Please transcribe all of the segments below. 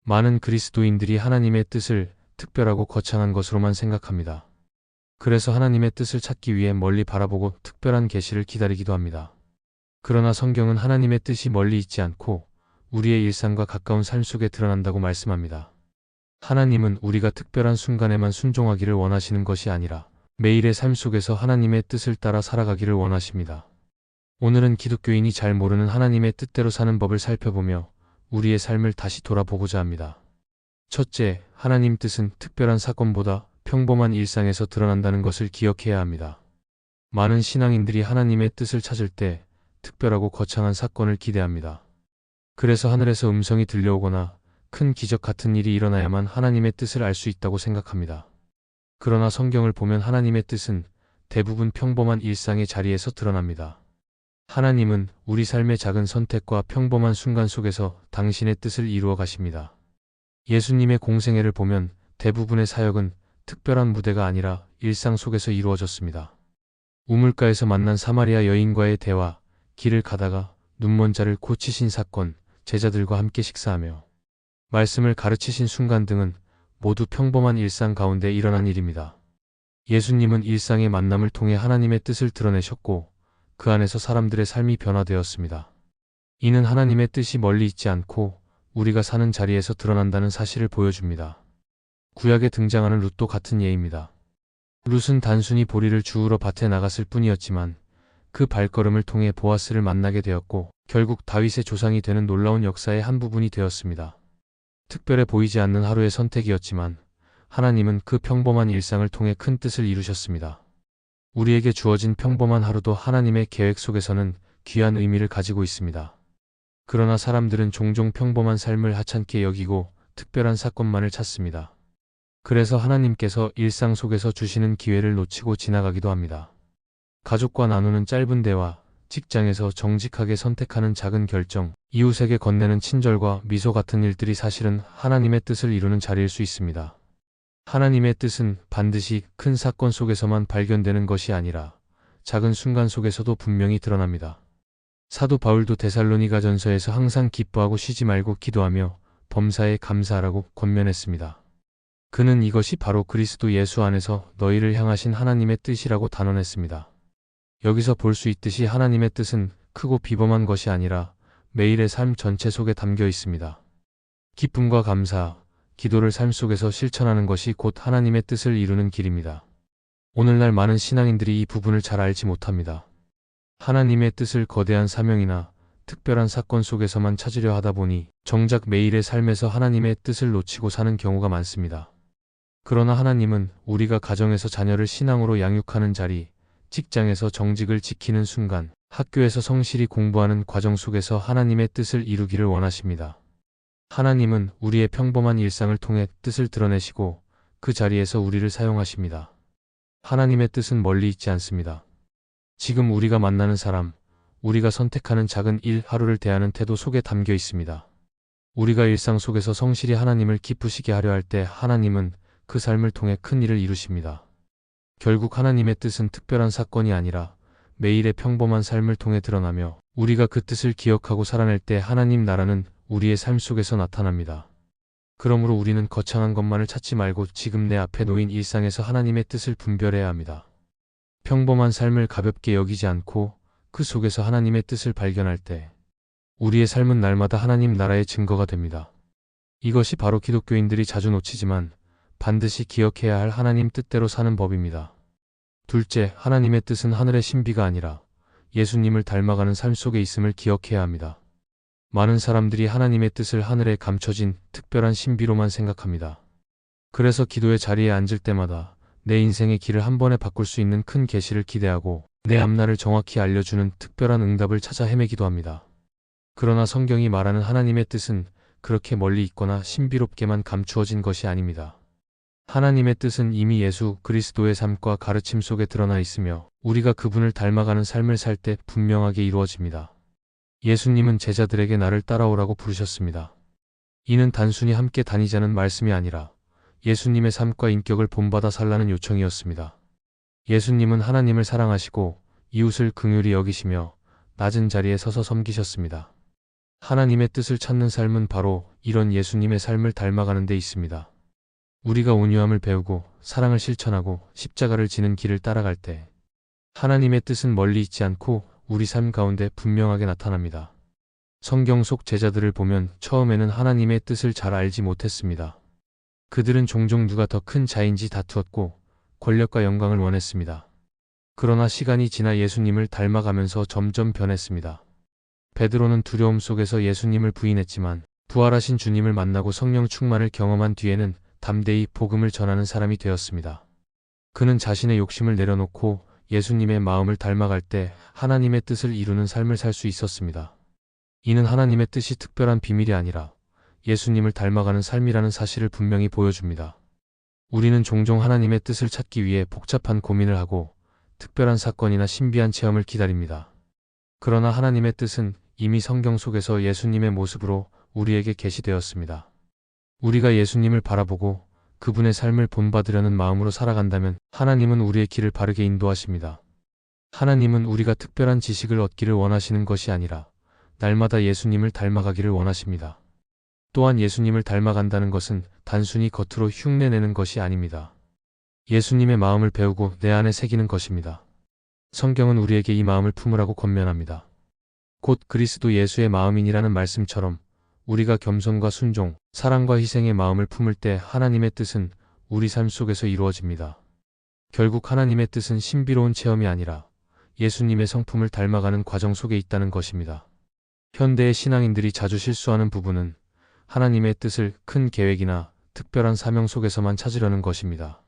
많은 그리스도인들이 하나님의 뜻을 특별하고 거창한 것으로만 생각합니다. 그래서 하나님의 뜻을 찾기 위해 멀리 바라보고 특별한 계시를 기다리기도 합니다. 그러나 성경은 하나님의 뜻이 멀리 있지 않고 우리의 일상과 가까운 삶 속에 드러난다고 말씀합니다. 하나님은 우리가 특별한 순간에만 순종하기를 원하시는 것이 아니라 매일의 삶 속에서 하나님의 뜻을 따라 살아가기를 원하십니다. 오늘은 기독교인이 잘 모르는 하나님의 뜻대로 사는 법을 살펴보며 우리의 삶을 다시 돌아보고자 합니다. 첫째, 하나님 뜻은 특별한 사건보다 평범한 일상에서 드러난다는 것을 기억해야 합니다. 많은 신앙인들이 하나님의 뜻을 찾을 때 특별하고 거창한 사건을 기대합니다. 그래서 하늘에서 음성이 들려오거나 큰 기적 같은 일이 일어나야만 하나님의 뜻을 알 수 있다고 생각합니다. 그러나 성경을 보면 하나님의 뜻은 대부분 평범한 일상의 자리에서 드러납니다. 하나님은 우리 삶의 작은 선택과 평범한 순간 속에서 당신의 뜻을 이루어 가십니다. 예수님의 공생애를 보면 대부분의 사역은 특별한 무대가 아니라 일상 속에서 이루어졌습니다. 우물가에서 만난 사마리아 여인과의 대화, 길을 가다가 눈먼 자를 고치신 사건, 제자들과 함께 식사하며 말씀을 가르치신 순간 등은 모두 평범한 일상 가운데 일어난 일입니다. 예수님은 일상의 만남을 통해 하나님의 뜻을 드러내셨고 그 안에서 사람들의 삶이 변화되었습니다. 이는 하나님의 뜻이 멀리 있지 않고 우리가 사는 자리에서 드러난다는 사실을 보여줍니다. 구약에 등장하는 룻도 같은 예입니다. 룻은 단순히 보리를 주우러 밭에 나갔을 뿐이었지만 그 발걸음을 통해 보아스를 만나게 되었고 결국 다윗의 조상이 되는 놀라운 역사의 한 부분이 되었습니다. 특별해 보이지 않는 하루의 선택이었지만 하나님은 그 평범한 일상을 통해 큰 뜻을 이루셨습니다. 우리에게 주어진 평범한 하루도 하나님의 계획 속에서는 귀한 의미를 가지고 있습니다. 그러나 사람들은 종종 평범한 삶을 하찮게 여기고 특별한 사건만을 찾습니다. 그래서 하나님께서 일상 속에서 주시는 기회를 놓치고 지나가기도 합니다. 가족과 나누는 짧은 대화, 직장에서 정직하게 선택하는 작은 결정, 이웃에게 건네는 친절과 미소 같은 일들이 사실은 하나님의 뜻을 이루는 자리일 수 있습니다. 하나님의 뜻은 반드시 큰 사건 속에서만 발견되는 것이 아니라 작은 순간 속에서도 분명히 드러납니다. 사도 바울도 데살로니가전서에서 항상 기뻐하고 쉬지 말고 기도하며 범사에 감사하라고 권면했습니다. 그는 이것이 바로 그리스도 예수 안에서 너희를 향하신 하나님의 뜻이라고 단언했습니다. 여기서 볼 수 있듯이 하나님의 뜻은 크고 비범한 것이 아니라 매일의 삶 전체 속에 담겨 있습니다. 기쁨과 감사, 기도를 삶 속에서 실천하는 것이 곧 하나님의 뜻을 이루는 길입니다. 오늘날 많은 신앙인들이 이 부분을 잘 알지 못합니다. 하나님의 뜻을 거대한 사명이나 특별한 사건 속에서만 찾으려 하다 보니 정작 매일의 삶에서 하나님의 뜻을 놓치고 사는 경우가 많습니다. 그러나 하나님은 우리가 가정에서 자녀를 신앙으로 양육하는 자리, 직장에서 정직을 지키는 순간, 학교에서 성실히 공부하는 과정 속에서 하나님의 뜻을 이루기를 원하십니다. 하나님은 우리의 평범한 일상을 통해 뜻을 드러내시고 그 자리에서 우리를 사용하십니다. 하나님의 뜻은 멀리 있지 않습니다. 지금 우리가 만나는 사람, 우리가 선택하는 작은 일, 하루를 대하는 태도 속에 담겨 있습니다. 우리가 일상 속에서 성실히 하나님을 기쁘시게 하려 할 때 하나님은 그 삶을 통해 큰 일을 이루십니다. 결국 하나님의 뜻은 특별한 사건이 아니라 매일의 평범한 삶을 통해 드러나며 우리가 그 뜻을 기억하고 살아낼 때 하나님 나라는 우리의 삶 속에서 나타납니다. 그러므로 우리는 거창한 것만을 찾지 말고 지금 내 앞에 놓인 일상에서 하나님의 뜻을 분별해야 합니다. 평범한 삶을 가볍게 여기지 않고 그 속에서 하나님의 뜻을 발견할 때 우리의 삶은 날마다 하나님 나라의 증거가 됩니다. 이것이 바로 기독교인들이 자주 놓치지만 반드시 기억해야 할 하나님 뜻대로 사는 법입니다. 둘째, 하나님의 뜻은 하늘의 신비가 아니라 예수님을 닮아가는 삶 속에 있음을 기억해야 합니다. 많은 사람들이 하나님의 뜻을 하늘에 감춰진 특별한 신비로만 생각합니다. 그래서 기도의 자리에 앉을 때마다 내 인생의 길을 한 번에 바꿀 수 있는 큰 계시를 기대하고 내 앞날을 정확히 알려주는 특별한 응답을 찾아 헤매기도 합니다. 그러나 성경이 말하는 하나님의 뜻은 그렇게 멀리 있거나 신비롭게만 감추어진 것이 아닙니다. 하나님의 뜻은 이미 예수 그리스도의 삶과 가르침 속에 드러나 있으며 우리가 그분을 닮아가는 삶을 살 때 분명하게 이루어집니다. 예수님은 제자들에게 나를 따라오라고 부르셨습니다. 이는 단순히 함께 다니자는 말씀이 아니라 예수님의 삶과 인격을 본받아 살라는 요청이었습니다. 예수님은 하나님을 사랑하시고 이웃을 긍휼히 여기시며 낮은 자리에 서서 섬기셨습니다. 하나님의 뜻을 찾는 삶은 바로 이런 예수님의 삶을 닮아가는 데 있습니다. 우리가 온유함을 배우고 사랑을 실천하고 십자가를 지는 길을 따라갈 때 하나님의 뜻은 멀리 있지 않고 우리 삶 가운데 분명하게 나타납니다. 성경 속 제자들을 보면 처음에는 하나님의 뜻을 잘 알지 못했습니다. 그들은 종종 누가 더 큰 자인지 다투었고 권력과 영광을 원했습니다. 그러나 시간이 지나 예수님을 닮아가면서 점점 변했습니다. 베드로는 두려움 속에서 예수님을 부인했지만 부활하신 주님을 만나고 성령 충만을 경험한 뒤에는 담대히 복음을 전하는 사람이 되었습니다. 그는 자신의 욕심을 내려놓고 예수님의 마음을 닮아갈 때 하나님의 뜻을 이루는 삶을 살 수 있었습니다. 이는 하나님의 뜻이 특별한 비밀이 아니라 예수님을 닮아가는 삶이라는 사실을 분명히 보여줍니다. 우리는 종종 하나님의 뜻을 찾기 위해 복잡한 고민을 하고 특별한 사건이나 신비한 체험을 기다립니다. 그러나 하나님의 뜻은 이미 성경 속에서 예수님의 모습으로 우리에게 계시되었습니다. 우리가 예수님을 바라보고 그분의 삶을 본받으려는 마음으로 살아간다면 하나님은 우리의 길을 바르게 인도하십니다. 하나님은 우리가 특별한 지식을 얻기를 원하시는 것이 아니라 날마다 예수님을 닮아가기를 원하십니다. 또한 예수님을 닮아간다는 것은 단순히 겉으로 흉내내는 것이 아닙니다. 예수님의 마음을 배우고 내 안에 새기는 것입니다. 성경은 우리에게 이 마음을 품으라고 권면합니다. 곧 그리스도 예수의 마음이니라는 말씀처럼 우리가 겸손과 순종, 사랑과 희생의 마음을 품을 때 하나님의 뜻은 우리 삶 속에서 이루어집니다. 결국 하나님의 뜻은 신비로운 체험이 아니라 예수님의 성품을 닮아가는 과정 속에 있다는 것입니다. 현대의 신앙인들이 자주 실수하는 부분은 하나님의 뜻을 큰 계획이나 특별한 사명 속에서만 찾으려는 것입니다.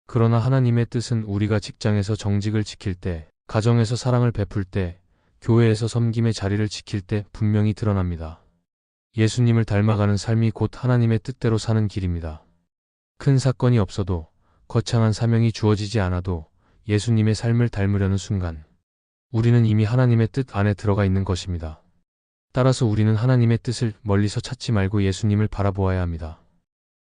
그러나 하나님의 뜻은 우리가 직장에서 정직을 지킬 때, 가정에서 사랑을 베풀 때, 교회에서 섬김의 자리를 지킬 때 분명히 드러납니다. 예수님을 닮아가는 삶이 곧 하나님의 뜻대로 사는 길입니다. 큰 사건이 없어도, 거창한 사명이 주어지지 않아도 예수님의 삶을 닮으려는 순간, 우리는 이미 하나님의 뜻 안에 들어가 있는 것입니다. 따라서 우리는 하나님의 뜻을 멀리서 찾지 말고 예수님을 바라보아야 합니다.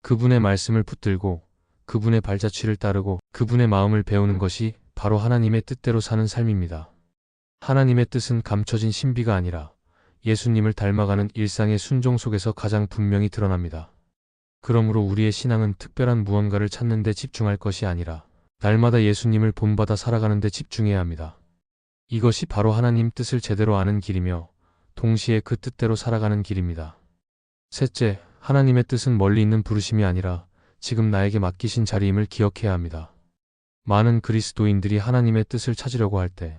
그분의 말씀을 붙들고 그분의 발자취를 따르고 그분의 마음을 배우는 것이 바로 하나님의 뜻대로 사는 삶입니다. 하나님의 뜻은 감춰진 신비가 아니라 예수님을 닮아가는 일상의 순종 속에서 가장 분명히 드러납니다. 그러므로 우리의 신앙은 특별한 무언가를 찾는 데 집중할 것이 아니라 날마다 예수님을 본받아 살아가는 데 집중해야 합니다. 이것이 바로 하나님 뜻을 제대로 아는 길이며 동시에 그 뜻대로 살아가는 길입니다. 셋째, 하나님의 뜻은 멀리 있는 부르심이 아니라 지금 나에게 맡기신 자리임을 기억해야 합니다. 많은 그리스도인들이 하나님의 뜻을 찾으려고 할 때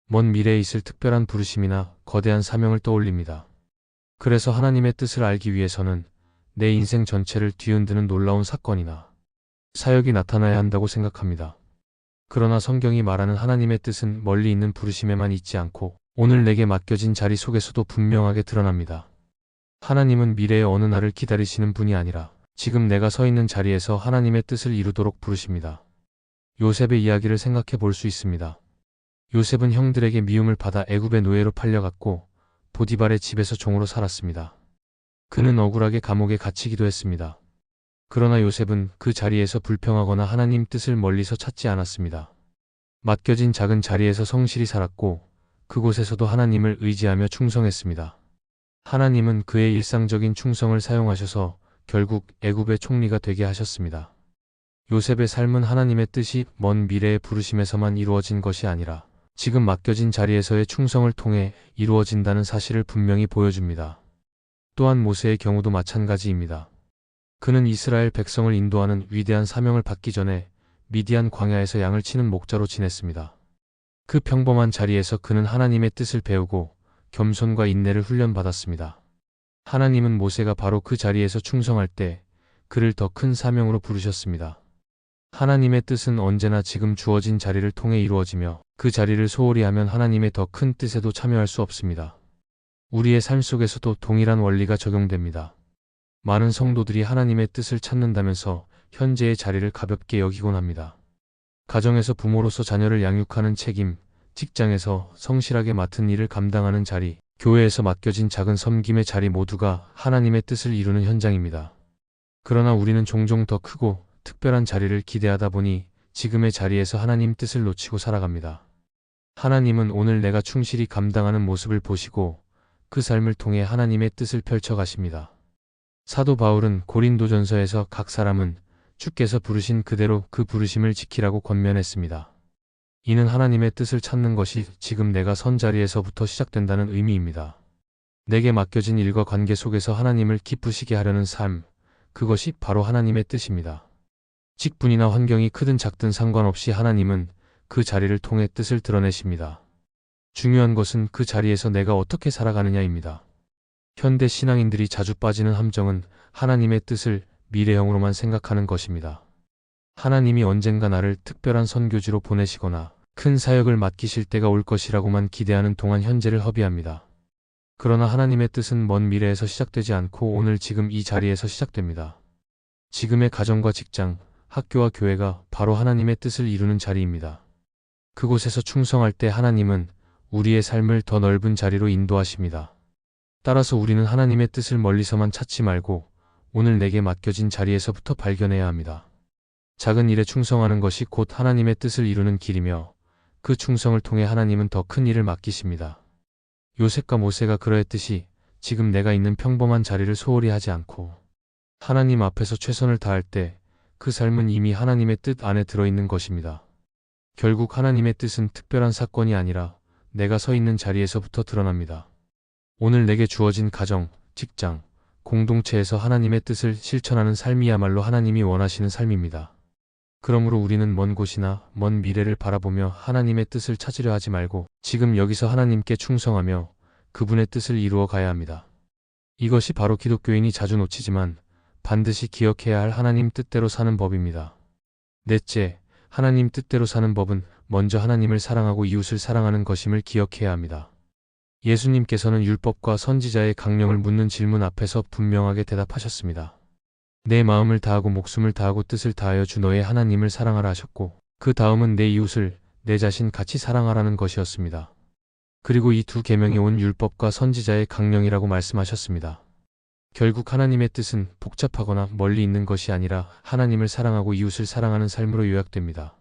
먼 미래에 있을 특별한 부르심이나 거대한 사명을 떠올립니다. 그래서 하나님의 뜻을 알기 위해서는 내 인생 전체를 뒤흔드는 놀라운 사건이나 사역이 나타나야 한다고 생각합니다. 그러나 성경이 말하는 하나님의 뜻은 멀리 있는 부르심에만 있지 않고 오늘 내게 맡겨진 자리 속에서도 분명하게 드러납니다. 하나님은 미래의 어느 날을 기다리시는 분이 아니라 지금 내가 서 있는 자리에서 하나님의 뜻을 이루도록 부르십니다. 요셉의 이야기를 생각해 볼 수 있습니다. 요셉은 형들에게 미움을 받아 애굽의 노예로 팔려갔고 보디발의 집에서 종으로 살았습니다. 그는 억울하게 감옥에 갇히기도 했습니다. 그러나 요셉은 그 자리에서 불평하거나 하나님 뜻을 멀리서 찾지 않았습니다. 맡겨진 작은 자리에서 성실히 살았고 그곳에서도 하나님을 의지하며 충성했습니다. 하나님은 그의 일상적인 충성을 사용하셔서 결국 애굽의 총리가 되게 하셨습니다. 요셉의 삶은 하나님의 뜻이 먼 미래의 부르심에서만 이루어진 것이 아니라 지금 맡겨진 자리에서의 충성을 통해 이루어진다는 사실을 분명히 보여줍니다. 또한 모세의 경우도 마찬가지입니다. 그는 이스라엘 백성을 인도하는 위대한 사명을 받기 전에 미디안 광야에서 양을 치는 목자로 지냈습니다. 그 평범한 자리에서 그는 하나님의 뜻을 배우고 겸손과 인내를 훈련받았습니다. 하나님은 모세가 바로 그 자리에서 충성할 때 그를 더 큰 사명으로 부르셨습니다. 하나님의 뜻은 언제나 지금 주어진 자리를 통해 이루어지며 그 자리를 소홀히 하면 하나님의 더 큰 뜻에도 참여할 수 없습니다. 우리의 삶 속에서도 동일한 원리가 적용됩니다. 많은 성도들이 하나님의 뜻을 찾는다면서 현재의 자리를 가볍게 여기곤 합니다. 가정에서 부모로서 자녀를 양육하는 책임, 직장에서 성실하게 맡은 일을 감당하는 자리, 교회에서 맡겨진 작은 섬김의 자리 모두가 하나님의 뜻을 이루는 현장입니다. 그러나 우리는 종종 더 크고 특별한 자리를 기대하다 보니 지금의 자리에서 하나님 뜻을 놓치고 살아갑니다. 하나님은 오늘 내가 충실히 감당하는 모습을 보시고 그 삶을 통해 하나님의 뜻을 펼쳐 가십니다. 사도 바울은 고린도전서에서 각 사람은 주께서 부르신 그대로 그 부르심을 지키라고 권면했습니다. 이는 하나님의 뜻을 찾는 것이 지금 내가 선 자리에서부터 시작된다는 의미입니다. 내게 맡겨진 일과 관계 속에서 하나님을 기쁘시게 하려는 삶, 그것이 바로 하나님의 뜻입니다. 직분이나 환경이 크든 작든 상관없이 하나님은 그 자리를 통해 뜻을 드러내십니다. 중요한 것은 그 자리에서 내가 어떻게 살아가느냐입니다. 현대 신앙인들이 자주 빠지는 함정은 하나님의 뜻을 미래형으로만 생각하는 것입니다. 하나님이 언젠가 나를 특별한 선교지로 보내시거나 큰 사역을 맡기실 때가 올 것이라고만 기대하는 동안 현재를 허비합니다. 그러나 하나님의 뜻은 먼 미래에서 시작되지 않고 오늘 지금 이 자리에서 시작됩니다. 지금의 가정과 직장, 학교와 교회가 바로 하나님의 뜻을 이루는 자리입니다. 그곳에서 충성할 때 하나님은 우리의 삶을 더 넓은 자리로 인도하십니다. 따라서 우리는 하나님의 뜻을 멀리서만 찾지 말고 오늘 내게 맡겨진 자리에서부터 발견해야 합니다. 작은 일에 충성하는 것이 곧 하나님의 뜻을 이루는 길이며 그 충성을 통해 하나님은 더 큰 일을 맡기십니다. 요셉과 모세가 그러했듯이 지금 내가 있는 평범한 자리를 소홀히 하지 않고 하나님 앞에서 최선을 다할 때 그 삶은 이미 하나님의 뜻 안에 들어있는 것입니다. 결국 하나님의 뜻은 특별한 사건이 아니라 내가 서 있는 자리에서부터 드러납니다. 오늘 내게 주어진 가정, 직장, 공동체에서 하나님의 뜻을 실천하는 삶이야말로 하나님이 원하시는 삶입니다. 그러므로 우리는 먼 곳이나 먼 미래를 바라보며 하나님의 뜻을 찾으려 하지 말고 지금 여기서 하나님께 충성하며 그분의 뜻을 이루어 가야 합니다. 이것이 바로 기독교인이 자주 놓치지만 반드시 기억해야 할 하나님 뜻대로 사는 법입니다. 넷째, 하나님 뜻대로 사는 법은 먼저 하나님을 사랑하고 이웃을 사랑하는 것임을 기억해야 합니다. 예수님께서는 율법과 선지자의 강령을 묻는 질문 앞에서 분명하게 대답하셨습니다. 내 마음을 다하고 목숨을 다하고 뜻을 다하여 주 너의 하나님을 사랑하라 하셨고 그 다음은 내 이웃을 내 자신 같이 사랑하라는 것이었습니다. 그리고 이 두 계명이 온 율법과 선지자의 강령이라고 말씀하셨습니다. 결국 하나님의 뜻은 복잡하거나 멀리 있는 것이 아니라 하나님을 사랑하고 이웃을 사랑하는 삶으로 요약됩니다.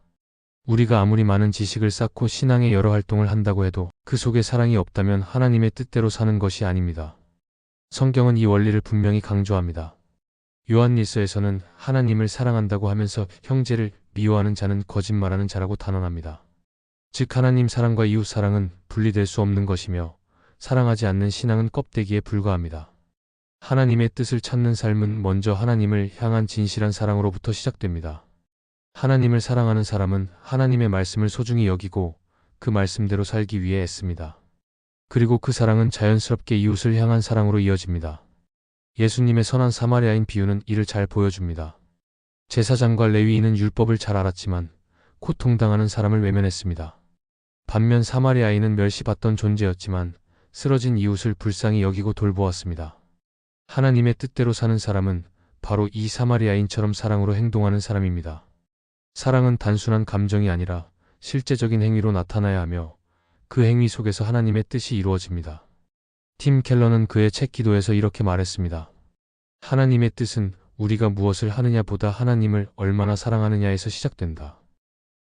우리가 아무리 많은 지식을 쌓고 신앙의 여러 활동을 한다고 해도 그 속에 사랑이 없다면 하나님의 뜻대로 사는 것이 아닙니다. 성경은 이 원리를 분명히 강조합니다. 요한일서에서는 하나님을 사랑한다고 하면서 형제를 미워하는 자는 거짓말하는 자라고 단언합니다. 즉 하나님 사랑과 이웃 사랑은 분리될 수 없는 것이며 사랑하지 않는 신앙은 껍데기에 불과합니다. 하나님의 뜻을 찾는 삶은 먼저 하나님을 향한 진실한 사랑으로부터 시작됩니다. 하나님을 사랑하는 사람은 하나님의 말씀을 소중히 여기고 그 말씀대로 살기 위해 애씁니다. 그리고 그 사랑은 자연스럽게 이웃을 향한 사랑으로 이어집니다. 예수님의 선한 사마리아인 비유는 이를 잘 보여줍니다. 제사장과 레위인은 율법을 잘 알았지만 고통당하는 사람을 외면했습니다. 반면 사마리아인은 멸시받던 존재였지만 쓰러진 이웃을 불쌍히 여기고 돌보았습니다. 하나님의 뜻대로 사는 사람은 바로 이 사마리아인처럼 사랑으로 행동하는 사람입니다. 사랑은 단순한 감정이 아니라 실제적인 행위로 나타나야 하며 그 행위 속에서 하나님의 뜻이 이루어집니다. 팀 켈러는 그의 책 기도에서 이렇게 말했습니다. 하나님의 뜻은 우리가 무엇을 하느냐보다 하나님을 얼마나 사랑하느냐에서 시작된다.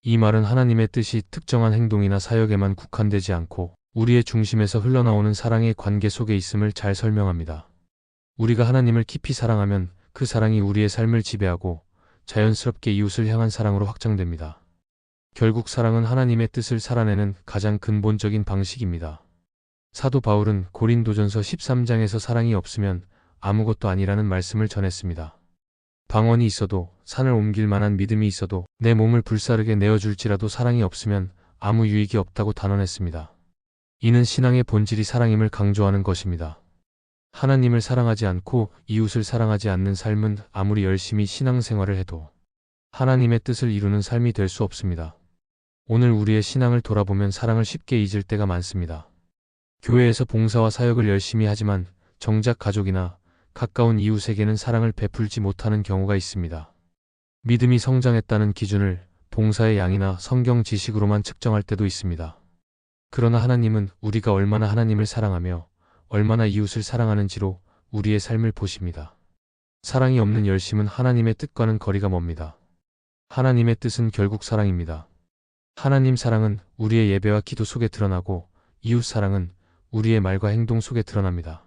이 말은 하나님의 뜻이 특정한 행동이나 사역에만 국한되지 않고 우리의 중심에서 흘러나오는 사랑의 관계 속에 있음을 잘 설명합니다. 우리가 하나님을 깊이 사랑하면 그 사랑이 우리의 삶을 지배하고 자연스럽게 이웃을 향한 사랑으로 확장됩니다. 결국 사랑은 하나님의 뜻을 살아내는 가장 근본적인 방식입니다. 사도 바울은 고린도전서 13장에서 사랑이 없으면 아무것도 아니라는 말씀을 전했습니다. 방언이 있어도 산을 옮길 만한 믿음이 있어도 내 몸을 불사르게 내어줄지라도 사랑이 없으면 아무 유익이 없다고 단언했습니다. 이는 신앙의 본질이 사랑임을 강조하는 것입니다. 하나님을 사랑하지 않고 이웃을 사랑하지 않는 삶은 아무리 열심히 신앙생활을 해도 하나님의 뜻을 이루는 삶이 될 수 없습니다. 오늘 우리의 신앙을 돌아보면 사랑을 쉽게 잊을 때가 많습니다. 교회에서 봉사와 사역을 열심히 하지만 정작 가족이나 가까운 이웃에게는 사랑을 베풀지 못하는 경우가 있습니다. 믿음이 성장했다는 기준을 봉사의 양이나 성경 지식으로만 측정할 때도 있습니다. 그러나 하나님은 우리가 얼마나 하나님을 사랑하며 얼마나 이웃을 사랑하는지로 우리의 삶을 보십니다. 사랑이 없는 열심은 하나님의 뜻과는 거리가 멉니다. 하나님의 뜻은 결국 사랑입니다. 하나님 사랑은 우리의 예배와 기도 속에 드러나고 이웃 사랑은 우리의 말과 행동 속에 드러납니다.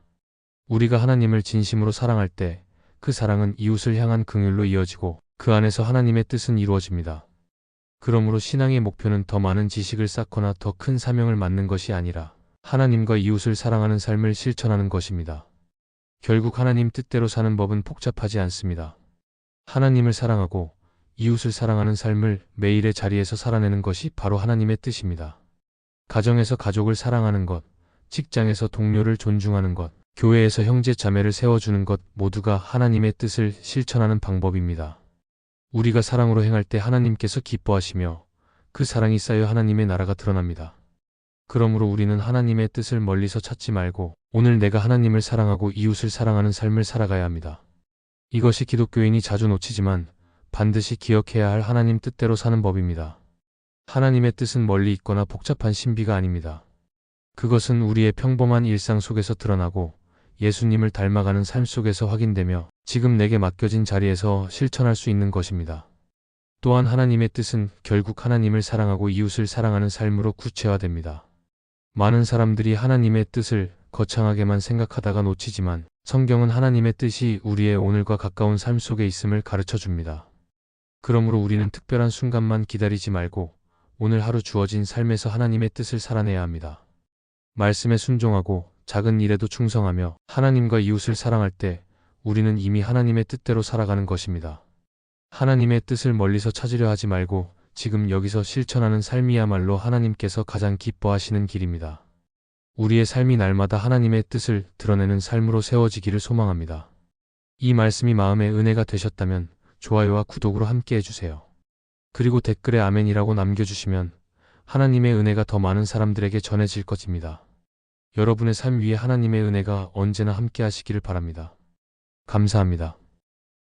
우리가 하나님을 진심으로 사랑할 때 그 사랑은 이웃을 향한 긍휼로 이어지고 그 안에서 하나님의 뜻은 이루어집니다. 그러므로 신앙의 목표는 더 많은 지식을 쌓거나 더 큰 사명을 맡는 것이 아니라 하나님과 이웃을 사랑하는 삶을 실천하는 것입니다. 결국 하나님 뜻대로 사는 법은 복잡하지 않습니다. 하나님을 사랑하고 이웃을 사랑하는 삶을 매일의 자리에서 살아내는 것이 바로 하나님의 뜻입니다. 가정에서 가족을 사랑하는 것, 직장에서 동료를 존중하는 것, 교회에서 형제 자매를 세워주는 것 모두가 하나님의 뜻을 실천하는 방법입니다. 우리가 사랑으로 행할 때 하나님께서 기뻐하시며 그 사랑이 쌓여 하나님의 나라가 드러납니다. 그러므로 우리는 하나님의 뜻을 멀리서 찾지 말고 오늘 내가 하나님을 사랑하고 이웃을 사랑하는 삶을 살아가야 합니다. 이것이 기독교인이 자주 놓치지만 반드시 기억해야 할 하나님 뜻대로 사는 법입니다. 하나님의 뜻은 멀리 있거나 복잡한 신비가 아닙니다. 그것은 우리의 평범한 일상 속에서 드러나고 예수님을 닮아가는 삶 속에서 확인되며 지금 내게 맡겨진 자리에서 실천할 수 있는 것입니다. 또한 하나님의 뜻은 결국 하나님을 사랑하고 이웃을 사랑하는 삶으로 구체화됩니다. 많은 사람들이 하나님의 뜻을 거창하게만 생각하다가 놓치지만 성경은 하나님의 뜻이 우리의 오늘과 가까운 삶 속에 있음을 가르쳐 줍니다. 그러므로 우리는 특별한 순간만 기다리지 말고 오늘 하루 주어진 삶에서 하나님의 뜻을 살아내야 합니다. 말씀에 순종하고 작은 일에도 충성하며 하나님과 이웃을 사랑할 때 우리는 이미 하나님의 뜻대로 살아가는 것입니다. 하나님의 뜻을 멀리서 찾으려 하지 말고 지금 여기서 실천하는 삶이야말로 하나님께서 가장 기뻐하시는 길입니다. 우리의 삶이 날마다 하나님의 뜻을 드러내는 삶으로 세워지기를 소망합니다. 이 말씀이 마음의 은혜가 되셨다면 좋아요와 구독으로 함께 해주세요. 그리고 댓글에 아멘이라고 남겨주시면 하나님의 은혜가 더 많은 사람들에게 전해질 것입니다. 여러분의 삶 위에 하나님의 은혜가 언제나 함께 하시기를 바랍니다. 감사합니다.